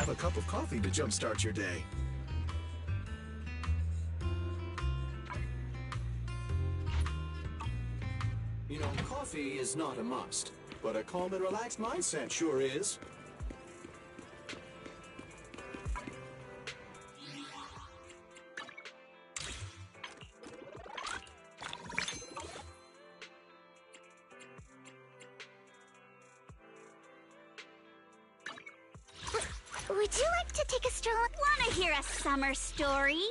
have a cup of coffee to jumpstart your day. You know, coffee is not a must, but a calm and relaxed mindset sure is. Would you like to take a stroll? Wanna hear a summer story?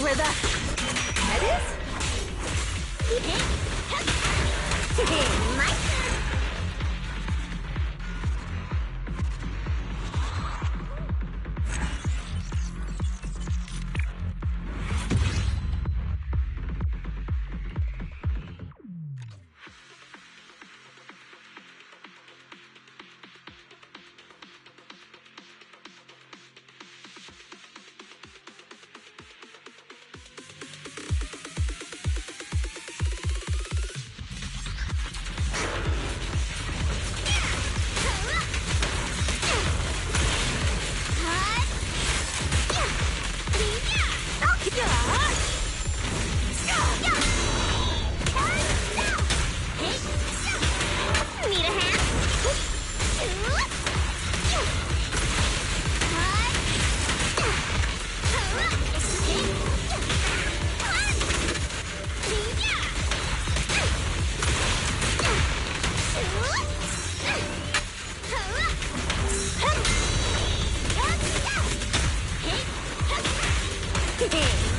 Where the head is?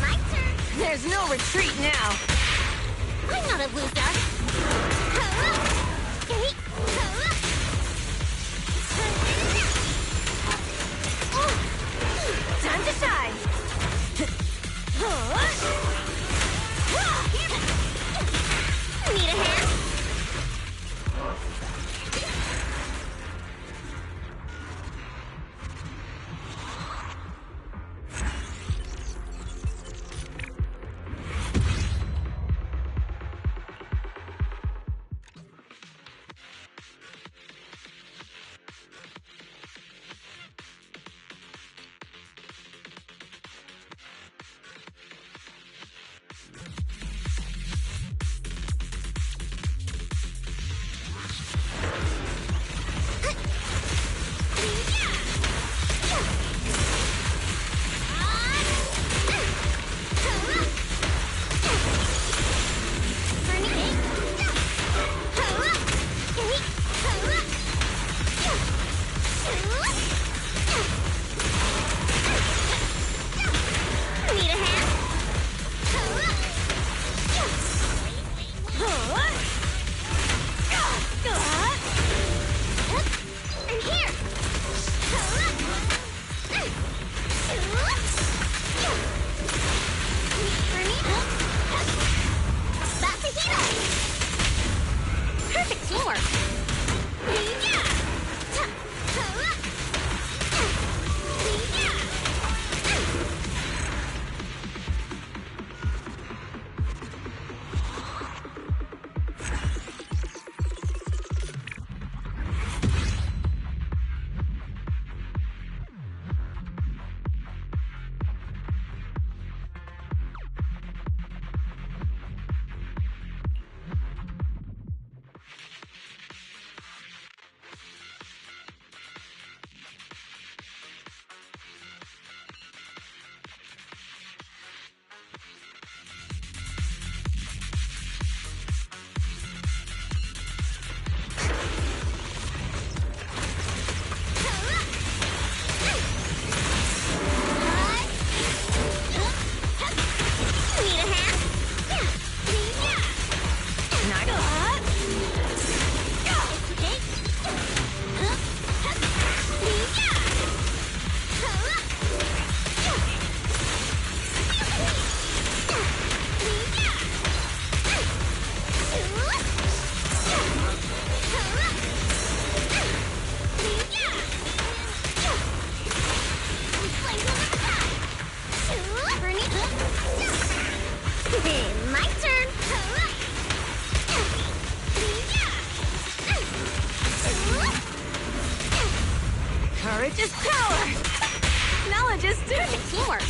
My turn. There's no retreat now. I'm not a loser. Time to shine. Need a hand? Courage is power! Knowledge is strength! Teamwork.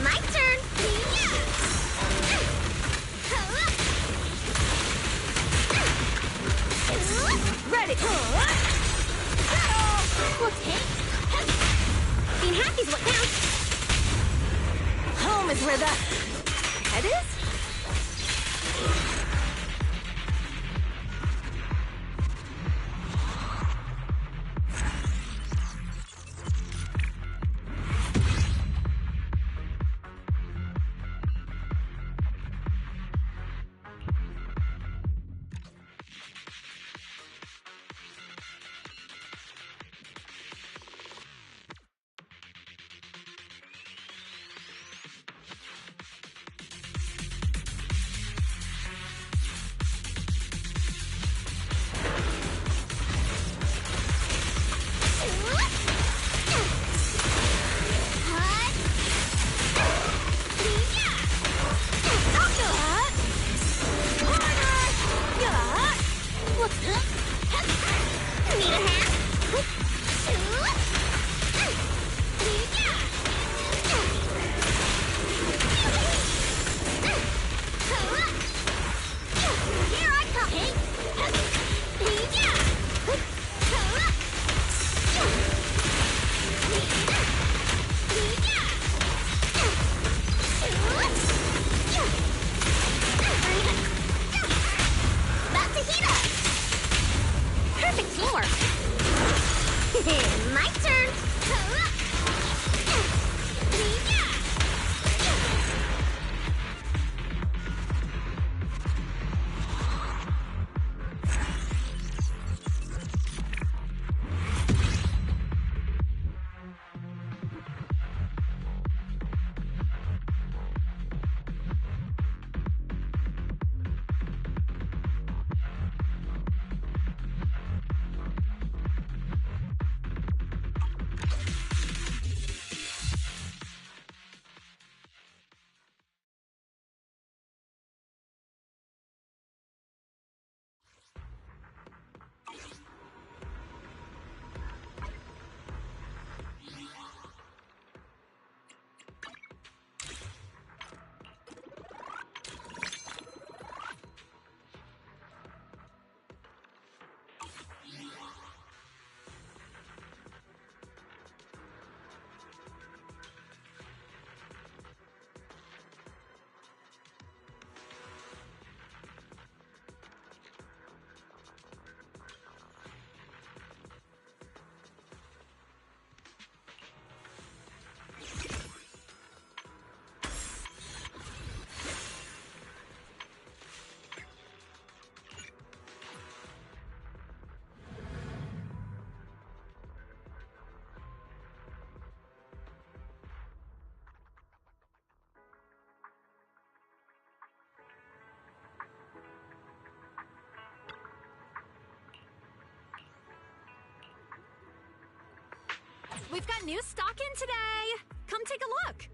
My turn. Ready! Being happy's what counts. Home is where the head is? My turn. We've got new stock in today! Come take a look!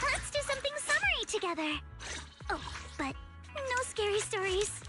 Let's do something summery together. Oh, but no scary stories.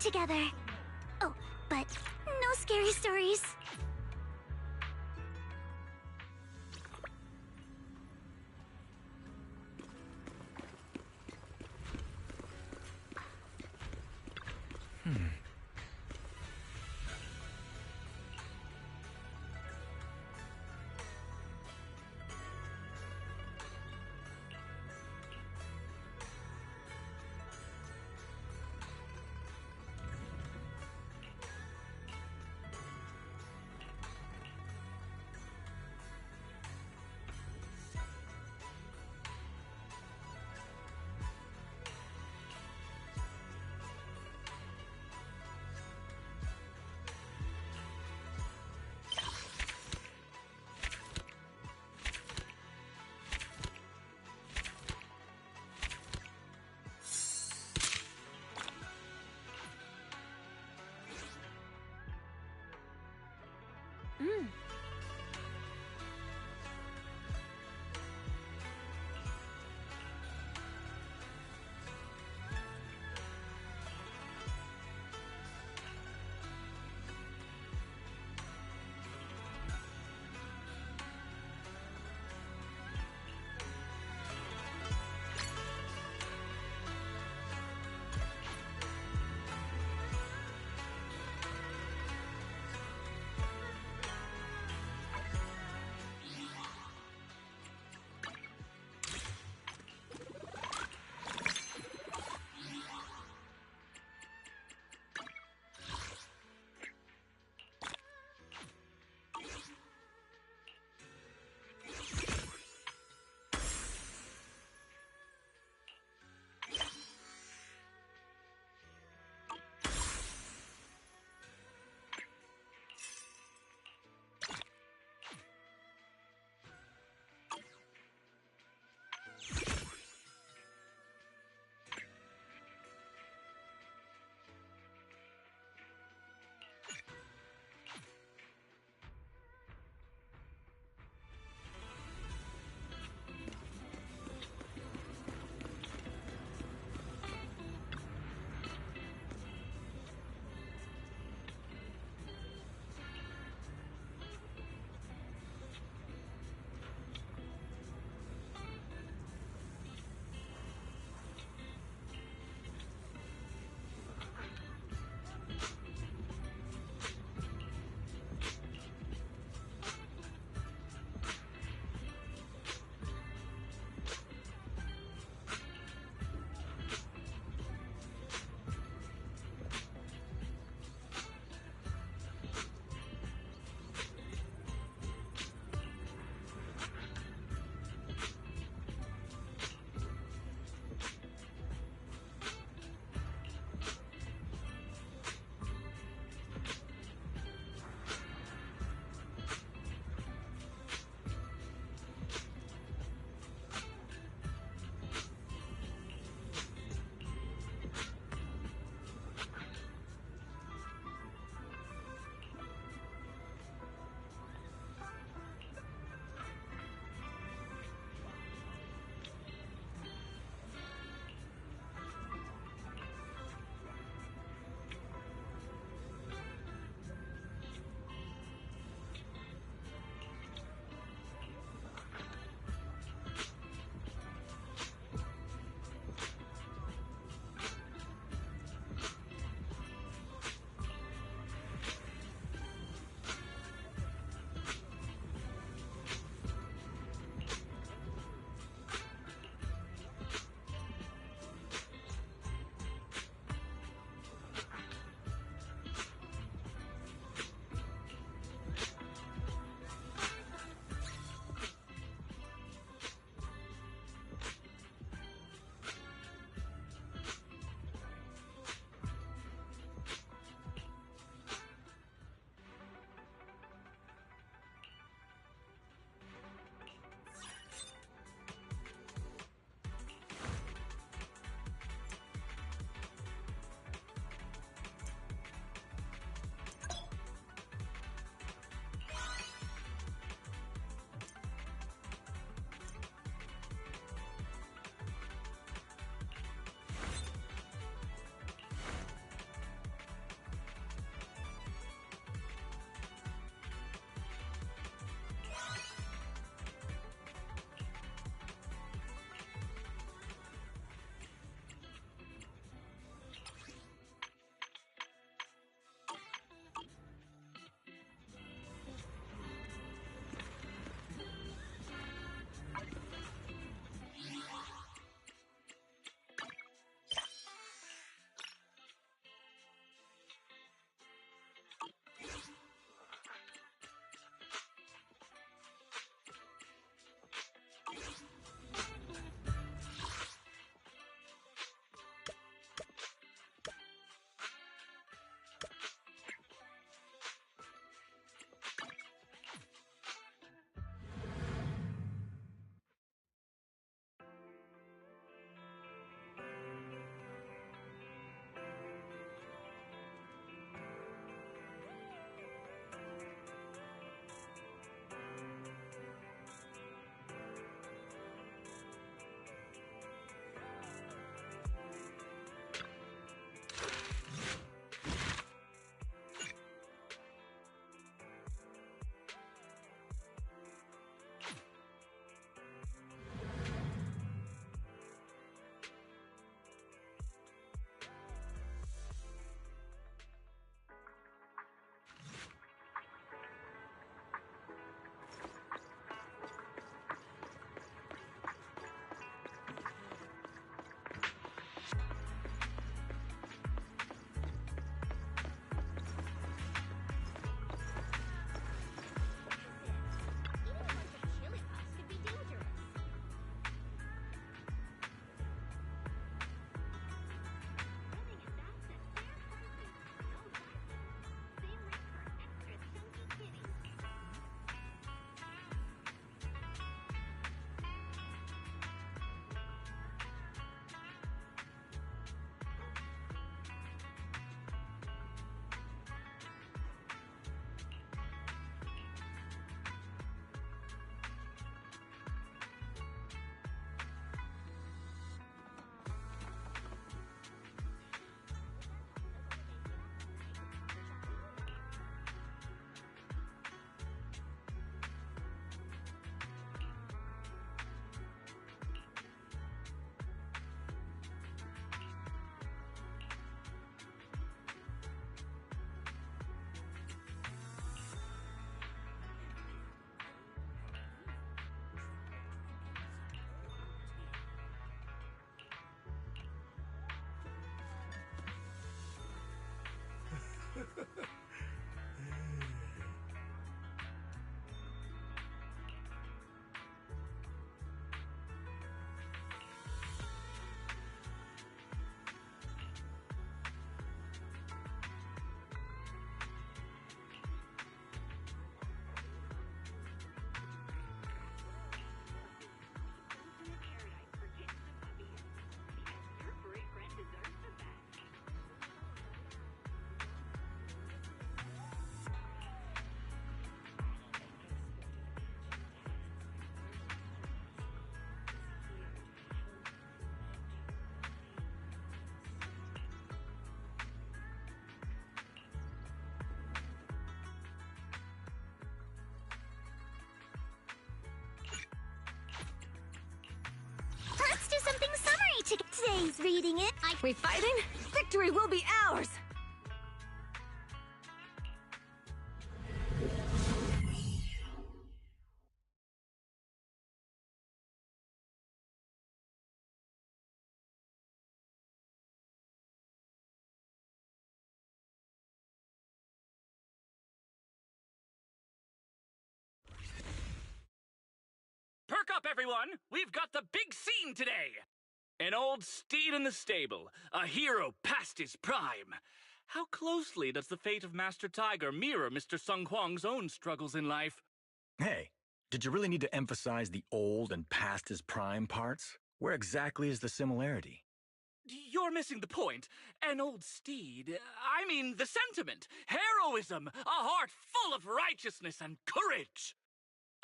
together. Oh, but no scary stories. We fighting? Victory will be ours! Perk up, everyone! We've got the big scene today! An old steed in the stable, a hero past his prime. How closely does the fate of Master Tiger mirror Mr. Sung Hwang's own struggles in life? Hey, did you really need to emphasize the old and past his prime parts? Where exactly is the similarity? You're missing the point. An old steed, I mean the sentiment, heroism, a heart full of righteousness and courage.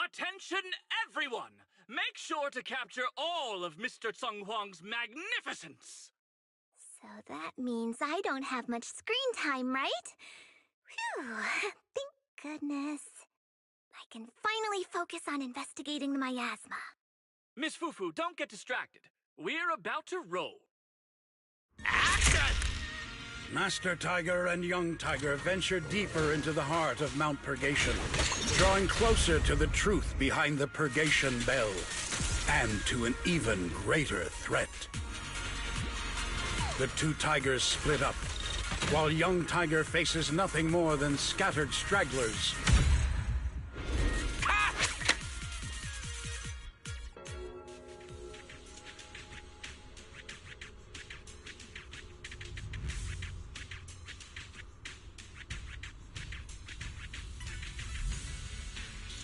Attention, everyone! Make sure to capture all of Mr. Sung Hwang's magnificence! So that means I don't have much screen time, right? Phew, thank goodness. I can finally focus on investigating the miasma. Miss Fufu, don't get distracted. We're about to roll. Action! Master Tiger and Young Tiger venture deeper into the heart of Mount Purgation, drawing closer to the truth behind the Purgation Bell, and to an even greater threat. The two tigers split up, while Young Tiger faces nothing more than scattered stragglers.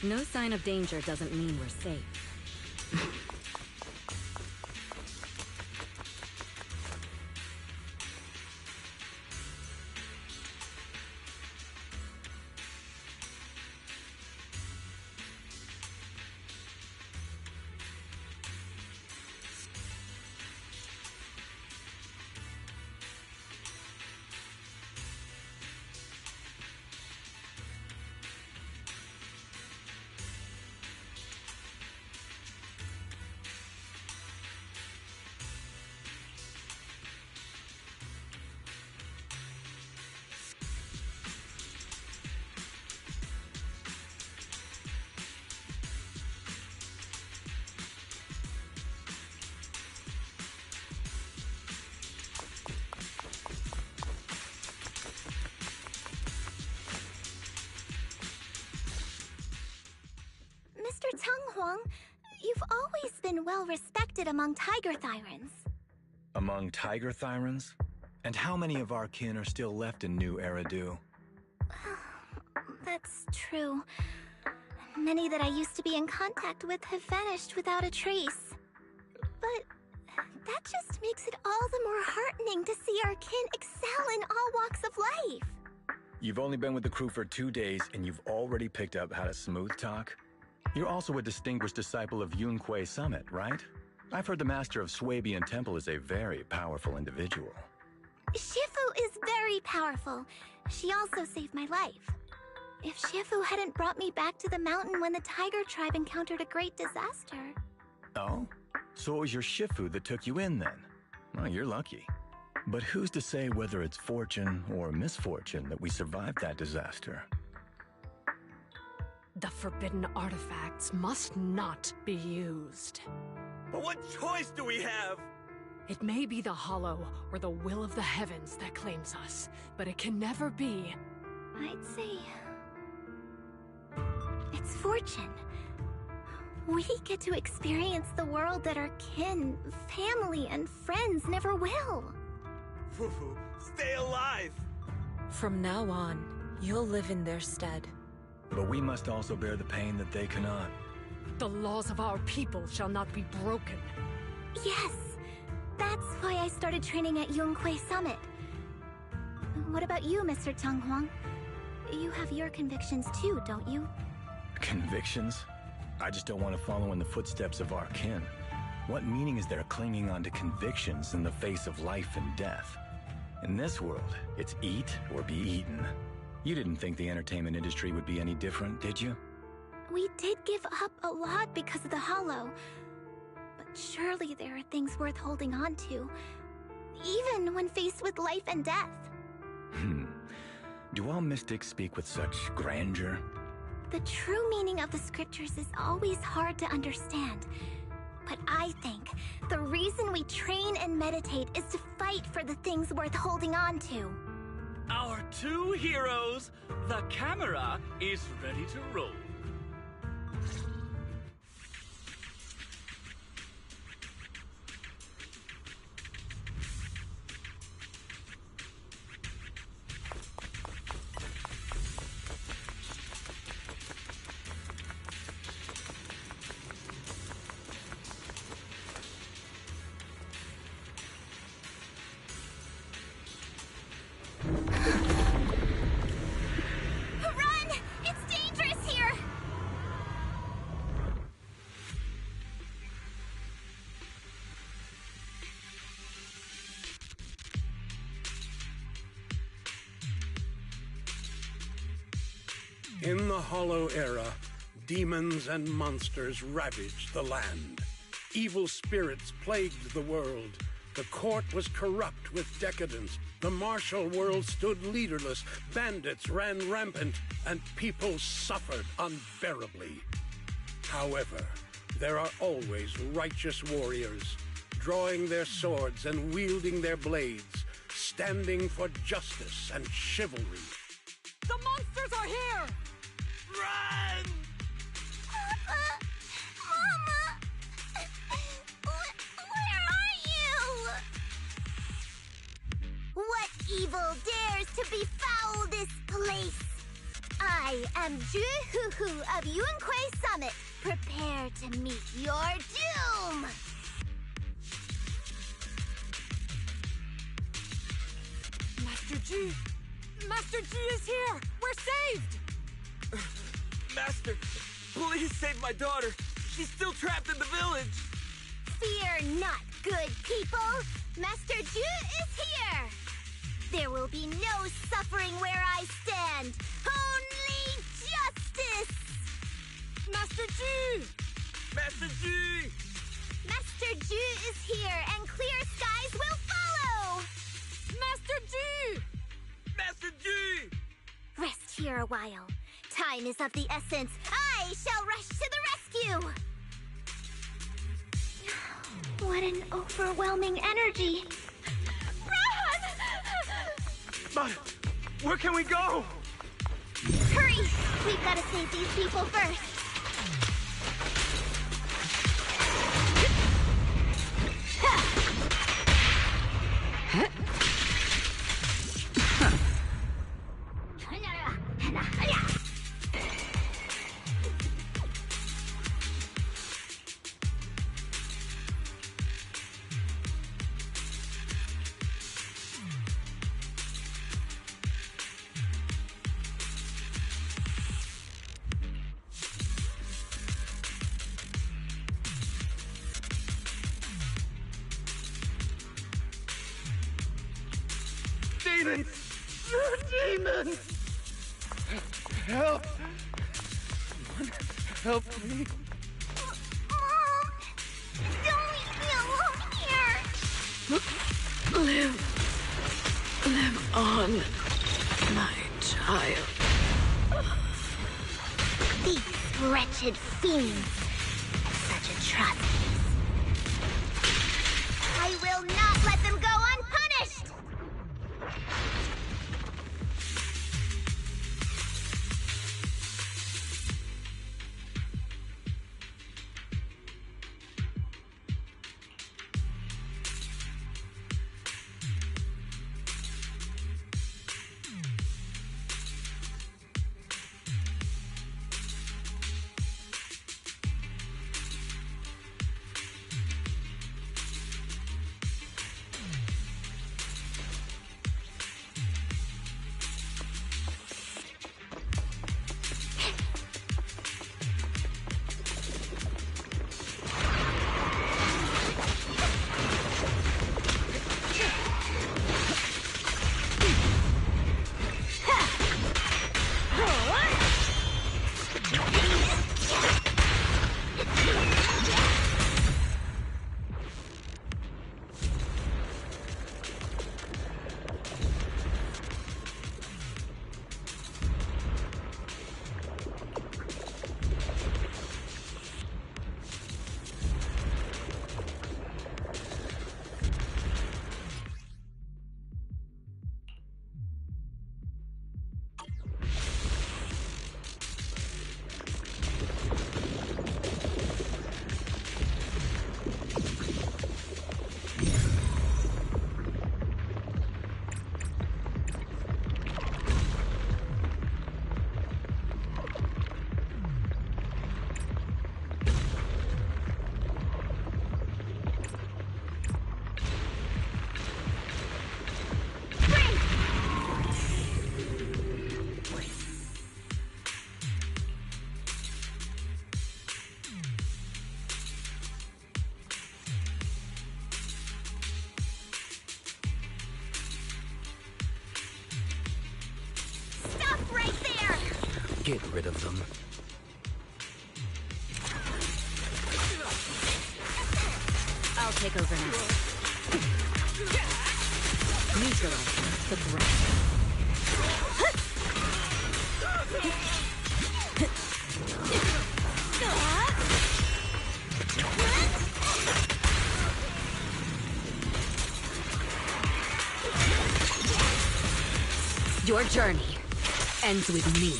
No sign of danger doesn't mean we're safe. Mr. Tung Hwang, you've always been well respected among tiger thyrans. Among tiger thyrans? And how many of our kin are still left in New Eridu? That's true. Many that I used to be in contact with have vanished without a trace. But that just makes it all the more heartening to see our kin excel in all walks of life. You've only been with the crew for 2 days and you've already picked up how to smooth talk? You're also a distinguished disciple of Yunque Summit, right? I've heard the master of Swabian Temple is a very powerful individual. Shifu is very powerful. She also saved my life. If Shifu hadn't brought me back to the mountain when the tiger tribe encountered a great disaster... Oh? So it was your Shifu that took you in then? Well, you're lucky. But who's to say whether it's fortune or misfortune that we survived that disaster? The forbidden artifacts must not be used. But what choice do we have? It may be the Hollow or the will of the heavens that claims us, but it can never be. I'd say... it's fortune. We get to experience the world that our kin, family, and friends never will. Fufu, stay alive! From now on, you'll live in their stead. But we must also bear the pain that they cannot. The laws of our people shall not be broken. Yes, that's why I started training at Yunque Summit. What about you, Mr. Tung Hwang? You have your convictions too, don't you? Convictions? I just don't want to follow in the footsteps of our kin. What meaning is there clinging on to convictions in the face of life and death? In this world, it's eat or be eaten. You didn't think the entertainment industry would be any different, did you? We did give up a lot because of the Hollow. But surely there are things worth holding on to. even when faced with life and death. Do all mystics speak with such grandeur? The true meaning of the scriptures is always hard to understand. But I think the reason we train and meditate is to fight for the things worth holding on to. Our two heroes, the camera is ready to roll. In the Hollow Era, demons and monsters ravaged the land. Evil spirits plagued the world. The court was corrupt with decadence. The martial world stood leaderless. Bandits ran rampant, and people suffered unbearably. However, there are always righteous warriors, drawing their swords and wielding their blades, standing for justice and chivalry. The monsters are here! Run! Papa! Mama! Where are you? What evil dares to befoul this place? I am Ju-Hu-Hu of Yunkui Summit. Prepare to meet your doom! Master G! Master G is here! We're saved! Master, please save my daughter. She's still trapped in the village. Fear not, good people. Master Ju is here. There will be no suffering where I stand. Only justice. Master G! Master G! Master Ju is here, and clear skies will follow. Master G! Master G! Rest here a while. Time is of the essence. I shall rush to the rescue. What an overwhelming energy. Run! But where can we go? Hurry! We've got to save these people first. Demons! Demons! Help! Help me! Mom! Don't leave me alone here! Live on, my child. These wretched fiends! Such atrocities! I will not let them go unpunished! get rid of them. I'll take over now. Neutralize the threat. Your journey ends with me.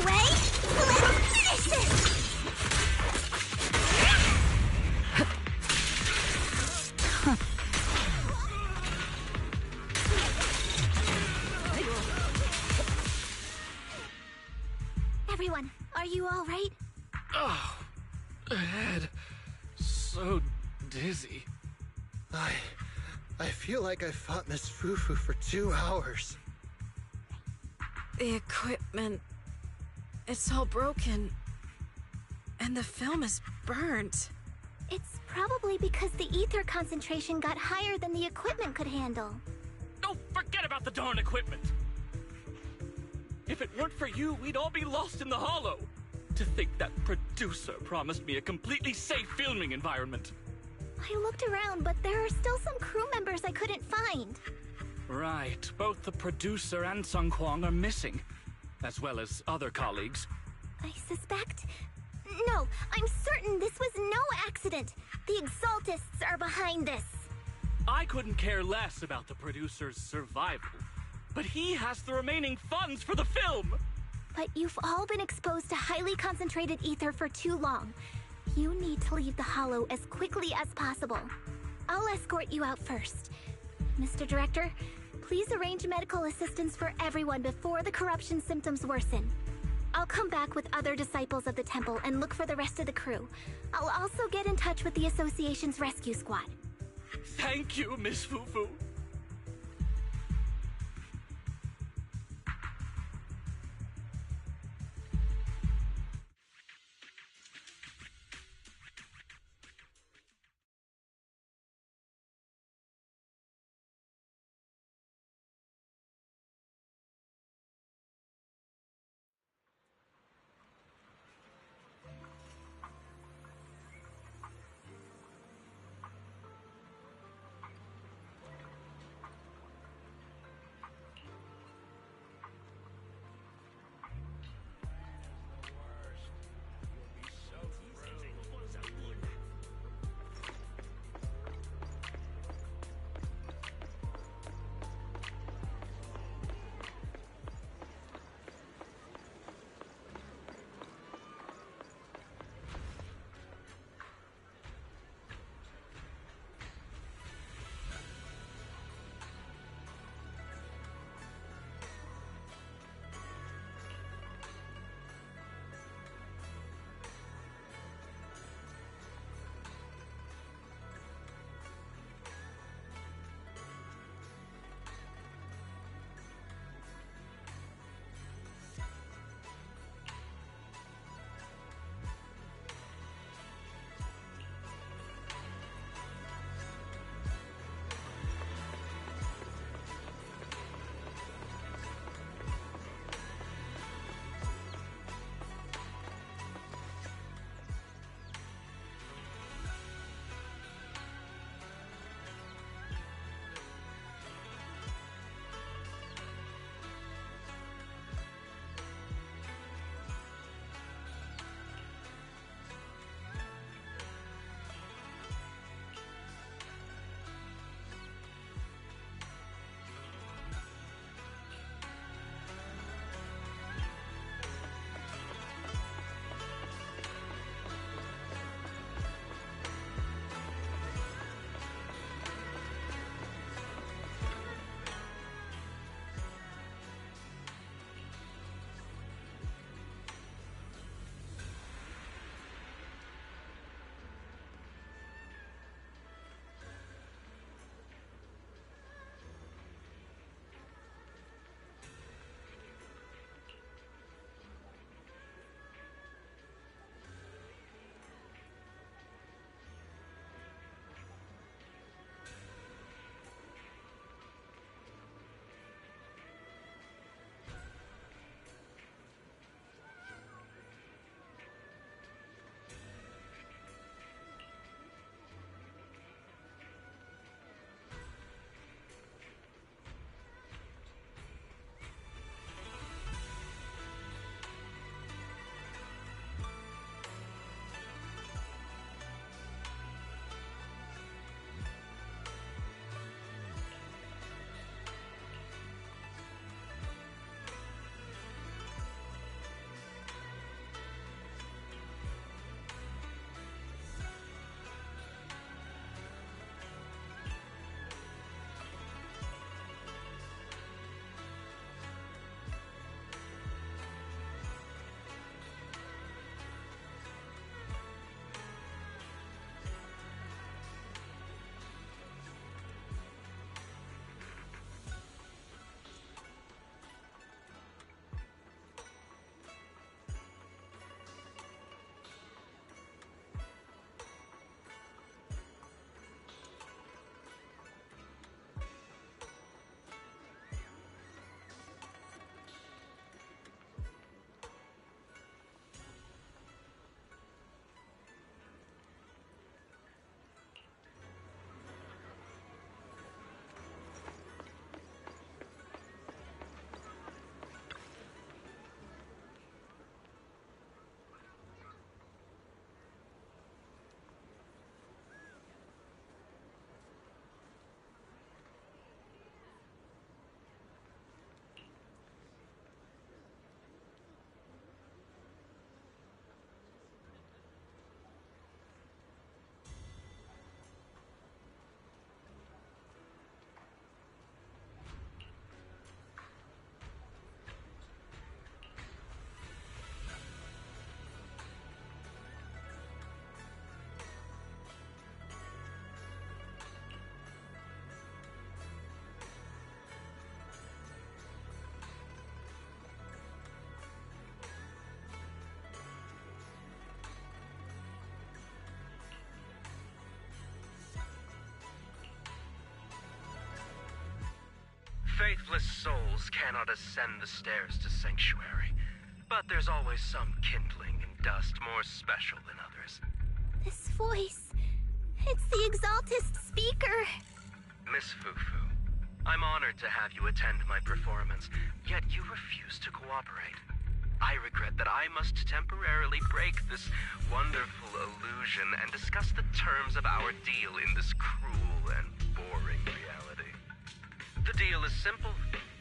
Wait! Let's finish this! Everyone, are you all right? Oh, head. So dizzy. I feel like I fought Miss Fufu for 2 hours. The equipment... it's all broken. And the film is burnt. It's probably because the ether concentration got higher than the equipment could handle. Oh, forget about the darn equipment! If it weren't for you, we'd all be lost in the hollow. To think that producer promised me a completely safe filming environment. I looked around, but there are still some crew members I couldn't find. Right, both the producer and Sung Kwang are missing, as well as other colleagues. I suspect... No, I'm certain this was no accident. The Exaltists are behind this. I couldn't care less about the producer's survival, but he has the remaining funds for the film! But you've all been exposed to highly concentrated ether for too long. You need to leave the hollow as quickly as possible. I'll escort you out first. Mr. Director, please arrange medical assistance for everyone before the corruption symptoms worsen. I'll come back with other disciples of the temple and look for the rest of the crew. I'll also get in touch with the Association's rescue squad. Thank you, Miss Fufu. faithless souls cannot ascend the stairs to Sanctuary, but there's always some kindling in dust more special than others. This voice... it's the Exaltist speaker. Miss Fufu, I'm honored to have you attend my performance, yet you refuse to cooperate. I regret that I must temporarily break this wonderful illusion and discuss the terms of our deal in this cruel and boring reality. The deal is simple.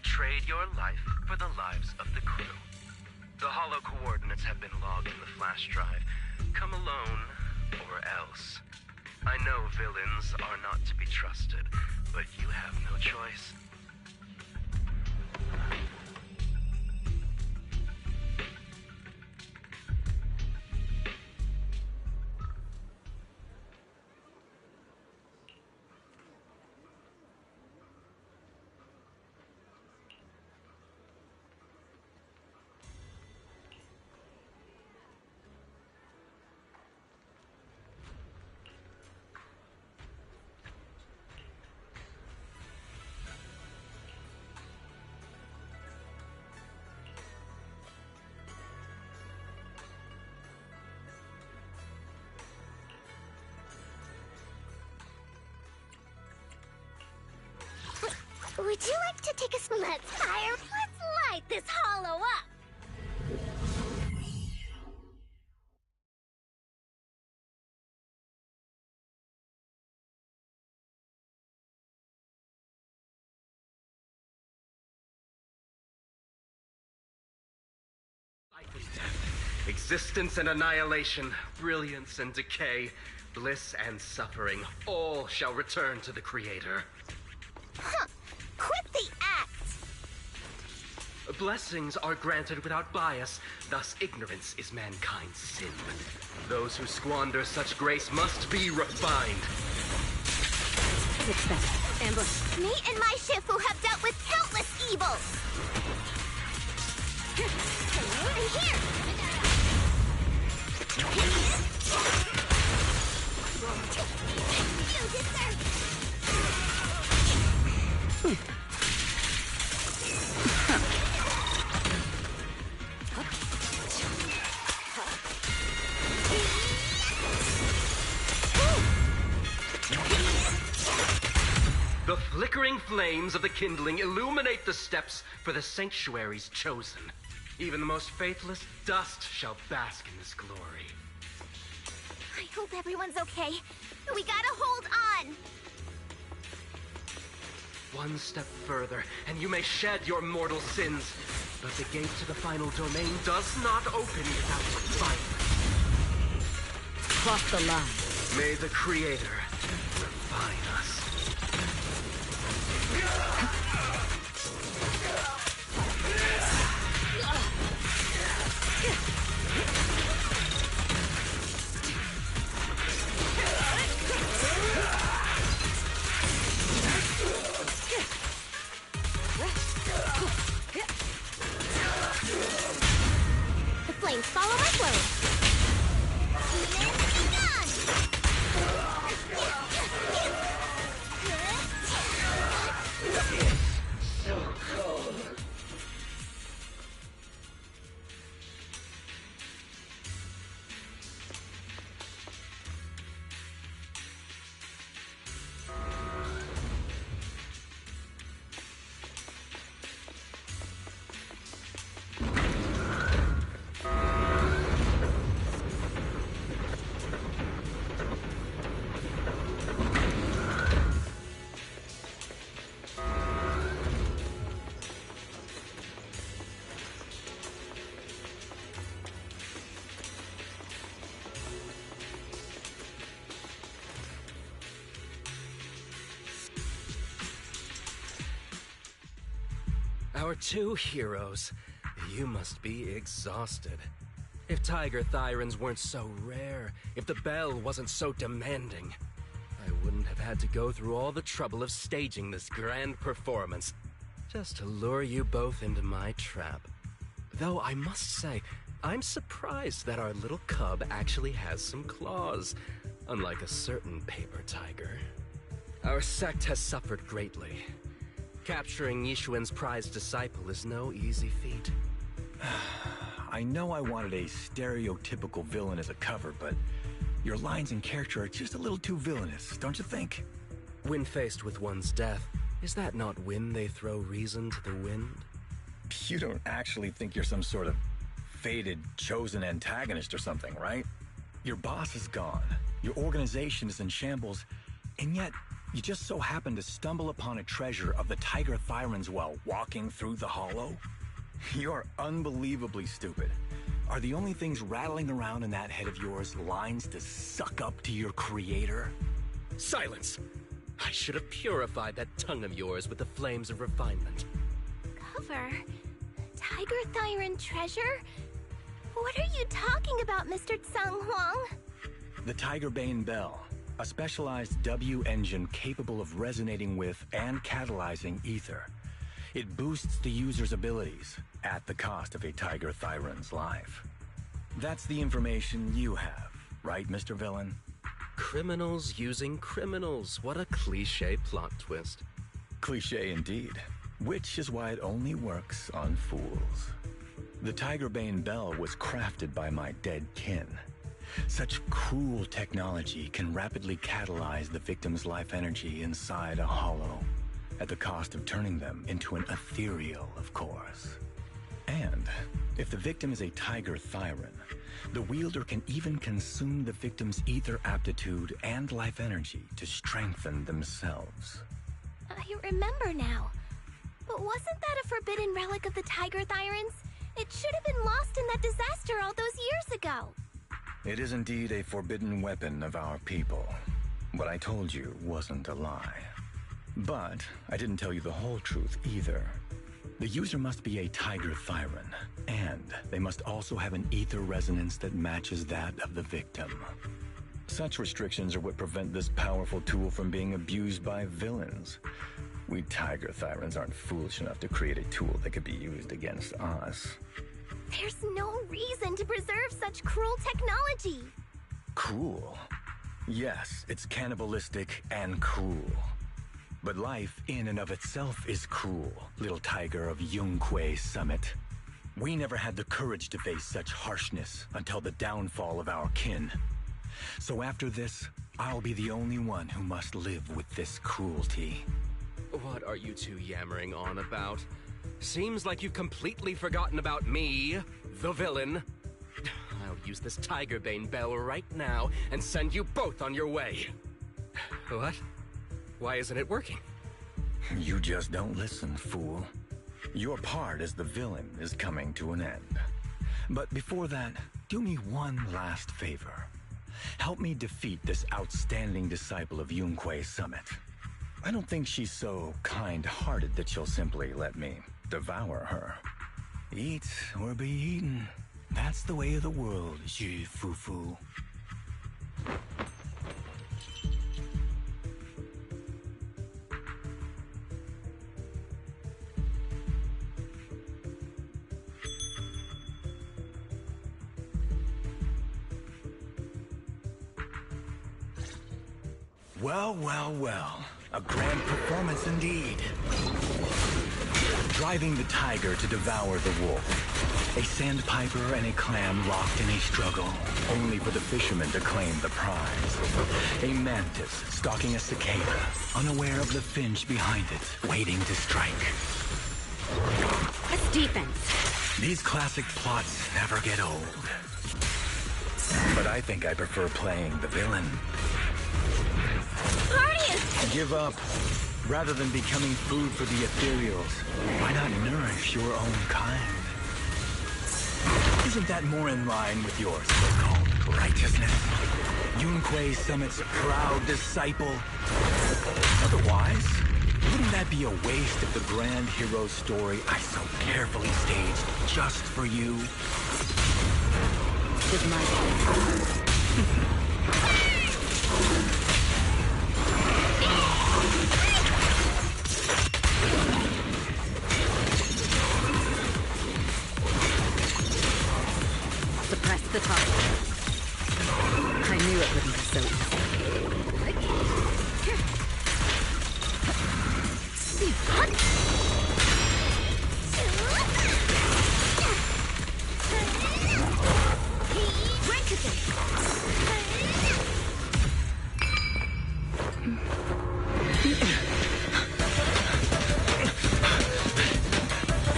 Trade your life for the lives of the crew. The hollow coordinates have been logged in the flash drive. Come alone, or else. I know villains are not to be trusted, but you have no choice. Would you like to take a spin? Let's fire. Let's light this hollow up. Life and death, existence and annihilation, brilliance and decay, bliss and suffering, all shall return to the Creator. Huh. Quit the act! Blessings are granted without bias, thus ignorance is mankind's sin. Those who squander such grace must be refined. It's better. Ambush. Me and my Shifu have dealt with countless evils! And here! You deserve it! The flickering flames of the kindling illuminate the steps for the sanctuary's chosen. Even the most faithless dust shall bask in this glory. I hope everyone's okay. We gotta hold on! One step further, and you may shed your mortal sins. But the gate to the final domain does not open without violence. Cross the line. May the Creator refine us. The flames follow my flow. So cold. Our two heroes. You must be exhausted. If Tiger Thyrans weren't so rare, if the bell wasn't so demanding, I wouldn't have had to go through all the trouble of staging this grand performance just to lure you both into my trap. Though I must say, I'm surprised that our little cub actually has some claws, unlike a certain paper tiger. Our sect has suffered greatly. Capturing Yishuan's prized disciple is no easy feat. I know I wanted a stereotypical villain as a cover, but your lines and character are just a little too villainous, don't you think? When faced with one's death, is that not when they throw reason to the wind? You don't actually think you're some sort of fated, chosen antagonist or something, right? Your boss is gone, your organization is in shambles, and yet you just so happen to stumble upon a treasure of the Tiger Thyrans while walking through the hollow? You're unbelievably stupid. Are the only things rattling around in that head of yours lines to suck up to your creator? Silence! I should have purified that tongue of yours with the flames of refinement. Cover? Tiger Thyran treasure? What are you talking about, Mr. Tsang Huang? The Tigerbane Bell, a specialized W engine capable of resonating with and catalyzing ether. It boosts the user's abilities at the cost of a Tiger Thyran's life. That's the information you have, right, Mr. Villain? Criminals using criminals. What a cliché plot twist. Cliché indeed, which is why it only works on fools. The Tigerbane Bell was crafted by my dead kin. Such cruel technology can rapidly catalyze the victim's life energy inside a hollow, at the cost of turning them into an ethereal, of course. And if the victim is a Tiger Thyran, the wielder can even consume the victim's ether aptitude and life energy to strengthen themselves. I remember now. But wasn't that a forbidden relic of the Tiger Thyrans? It should have been lost in that disaster all those years ago. It is indeed a forbidden weapon of our people. What I told you wasn't a lie. But I didn't tell you the whole truth either. The user must be a Tiger Thyran, and they must also have an ether resonance that matches that of the victim. Such restrictions are what prevent this powerful tool from being abused by villains. We Tiger Thyrans aren't foolish enough to create a tool that could be used against us. There's no reason to preserve such cruel technology. Cruel? Yes, it's cannibalistic and cruel. But life in and of itself is cruel, little tiger of Yunque Summit. We never had the courage to face such harshness until the downfall of our kin. So after this, I'll be the only one who must live with this cruelty. What are you two yammering on about? Seems like you've completely forgotten about me, the villain. I'll use this Tigerbane Bell right now and send you both on your way. What? Why isn't it working? You just don't listen, fool. Your part as the villain is coming to an end. But before that, do me one last favor. Help me defeat this outstanding disciple of Yunque Summit. I don't think she's so kind-hearted that she'll simply let me devour her. Eat or be eaten. That's the way of the world, Xu Fufu. Well, well, well. A grand performance indeed. Driving the tiger to devour the wolf. A sandpiper and a clam locked in a struggle, only for the fisherman to claim the prize. A mantis stalking a cicada, unaware of the finch behind it, waiting to strike. That's defense. These classic plots never get old. But I think I prefer playing the villain. Guardians! Give up. Rather than becoming food for the ethereals, why not nourish your own kind? Isn't that more in line with your so-called righteousness? Yunque Summit's proud disciple? Otherwise, wouldn't that be a waste of the grand hero story I so carefully staged just for you? With my Suppress the target. I knew it wouldn't be so easy.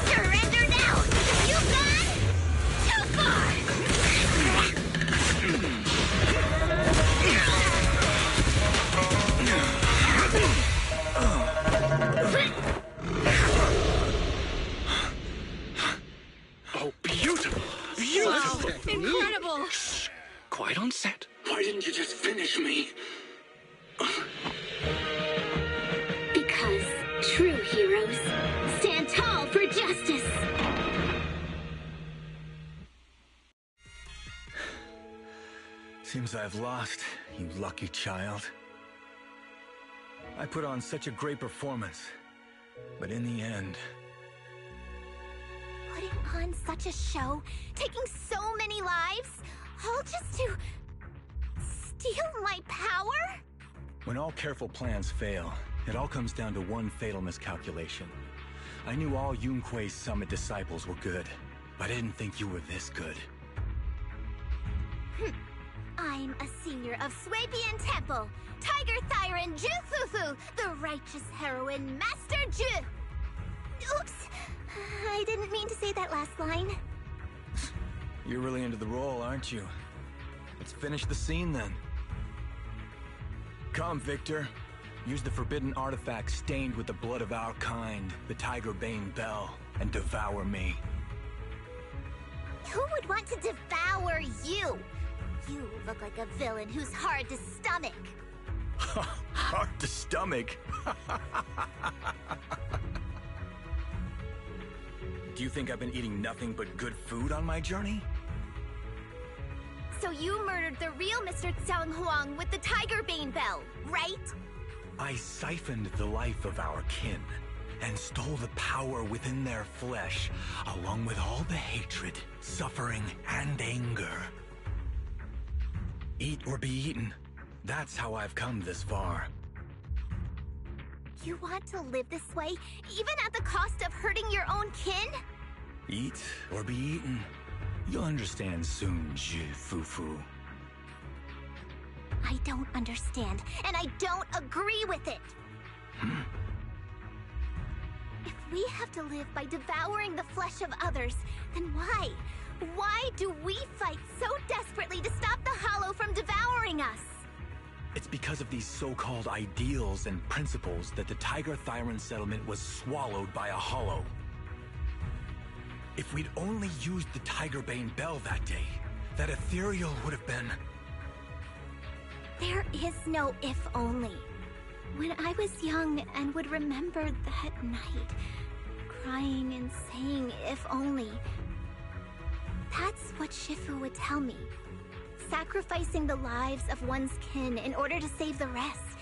Surrender now! You've gone too far! Oh, beautiful! Beautiful! Incredible! Quiet on set. Why didn't you just finish me? Because true heroes stand tall for justice. Seems I've lost, you lucky child. I put on such a great performance, but in the end... Putting on such a show, taking so many lives, all just to steal my power? When all careful plans fail, it all comes down to one fatal miscalculation. I knew all Yunque's summit disciples were good, but I didn't think you were this good. I'm a senior of Swabian Temple, Tiger Thyron Jufufu, the righteous heroine Master Ju. Oops, I didn't mean to say that last line. You're really into the role, aren't you? Let's finish the scene then. Come, Victor. Use the forbidden artifact stained with the blood of our kind, the Tiger Bane Bell, and devour me. Who would want to devour you? You look like a villain who's hard to stomach. Hard to stomach? Do you think I've been eating nothing but good food on my journey? So you murdered the real Mr. Tsang Huang with the Tiger Bane Bell, right? I siphoned the life of our kin and stole the power within their flesh, along with all the hatred, suffering, and anger. Eat or be eaten. That's how I've come this far. You want to live this way, even at the cost of hurting your own kin? Eat or be eaten. You'll understand soon, Fufu. I don't understand, and I don't agree with it. If we have to live by devouring the flesh of others, then why? Why do we fight so desperately to stop the Hollow from devouring us? It's because of these so-called ideals and principles that the Tiger Thyron settlement was swallowed by a Hollow. If we'd only used the Tiger Bane Bell that day, that ethereal would have been... There is no if only. When I was young and would remember that night, crying and saying if only, that's what Shifu would tell me. Sacrificing the lives of one's kin in order to save the rest.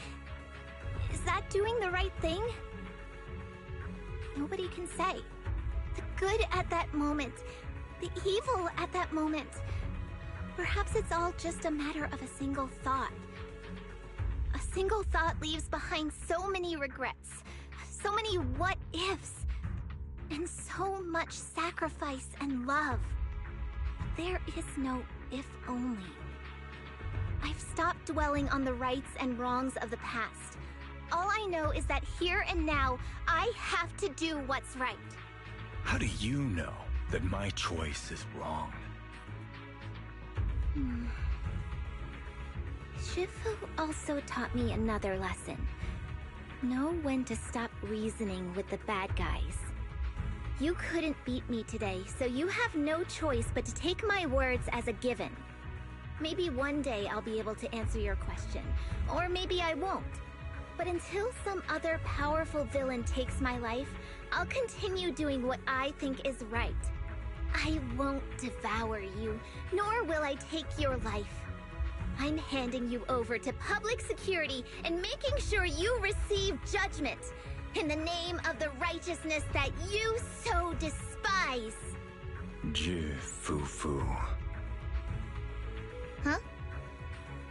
Is that doing the right thing? Nobody can say. The good at that moment, the evil at that moment. Perhaps it's all just a matter of a single thought. A single thought leaves behind so many regrets, so many what-ifs, and so much sacrifice and love. There is no if only. I've stopped dwelling on the rights and wrongs of the past. All I know is that here and now, I have to do what's right. How do you know that my choice is wrong? Shifu also taught me another lesson. Know when to stop reasoning with the bad guys. You couldn't beat me today, so you have no choice but to take my words as a given. Maybe one day I'll be able to answer your question, or maybe I won't. But until some other powerful villain takes my life, I'll continue doing what I think is right. I won't devour you, nor will I take your life. I'm handing you over to public security and making sure you receive judgment in the name of the righteousness that you so despise. Fufu. Huh?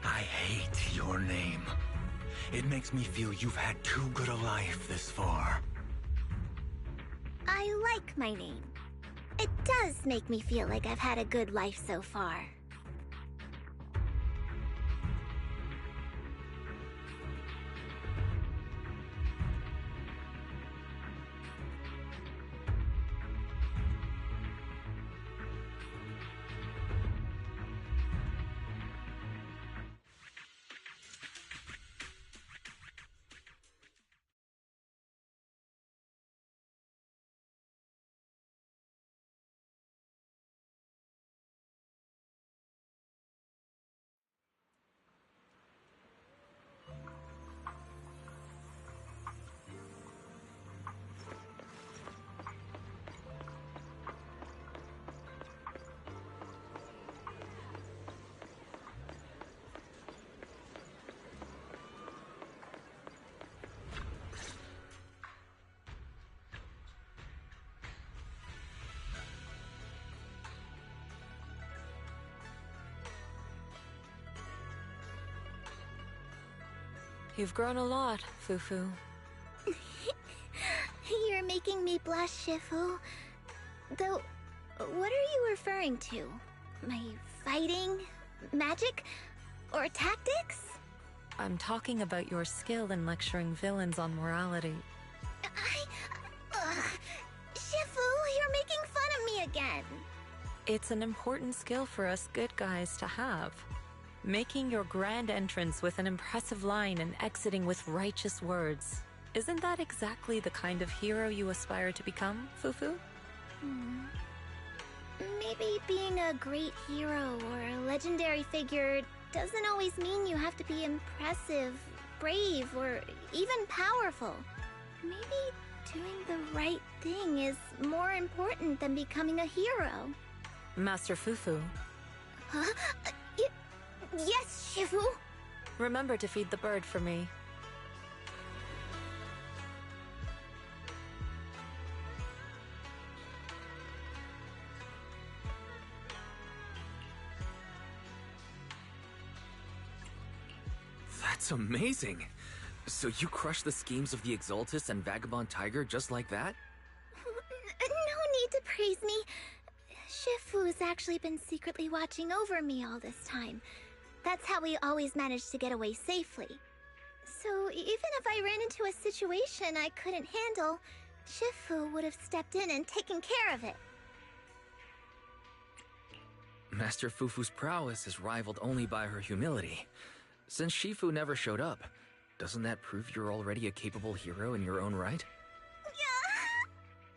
I hate your name. It makes me feel you've had too good a life this far. my name. It does make me feel like I've had a good life so far. You've grown a lot, Fufu. You're making me blush, Shifu. Though, what are you referring to? My fighting? Magic? Or tactics? I'm talking about your skill in lecturing villains on morality. Shifu, you're making fun of me again. It's an important skill for us good guys to have. Making your grand entrance with an impressive line and exiting with righteous words. Isn't that exactly the kind of hero you aspire to become, Fufu? Maybe being a great hero or a legendary figure doesn't always mean you have to be impressive, brave, or even powerful. Maybe doing the right thing is more important than becoming a hero. Master Fufu. Huh? Yes, Shifu. Remember to feed the bird for me. That's amazing! So you crushed the schemes of the Exaltus and Vagabond Tiger just like that? No need to praise me. Shifu's actually been secretly watching over me all this time. That's how we always managed to get away safely. So even if I ran into a situation I couldn't handle, Shifu would have stepped in and taken care of it. Master Fufu's prowess is rivaled only by her humility. Since Shifu never showed up, doesn't that prove you're already a capable hero in your own right?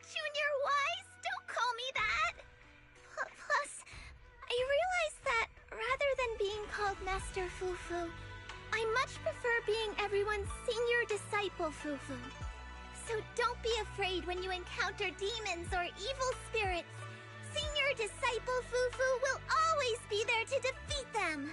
Junior Wise, don't call me that! Plus, I realized that rather than being called Master Fufu, I much prefer being everyone's senior disciple Fufu. So don't be afraid when you encounter demons or evil spirits. Senior disciple Fufu will always be there to defeat them!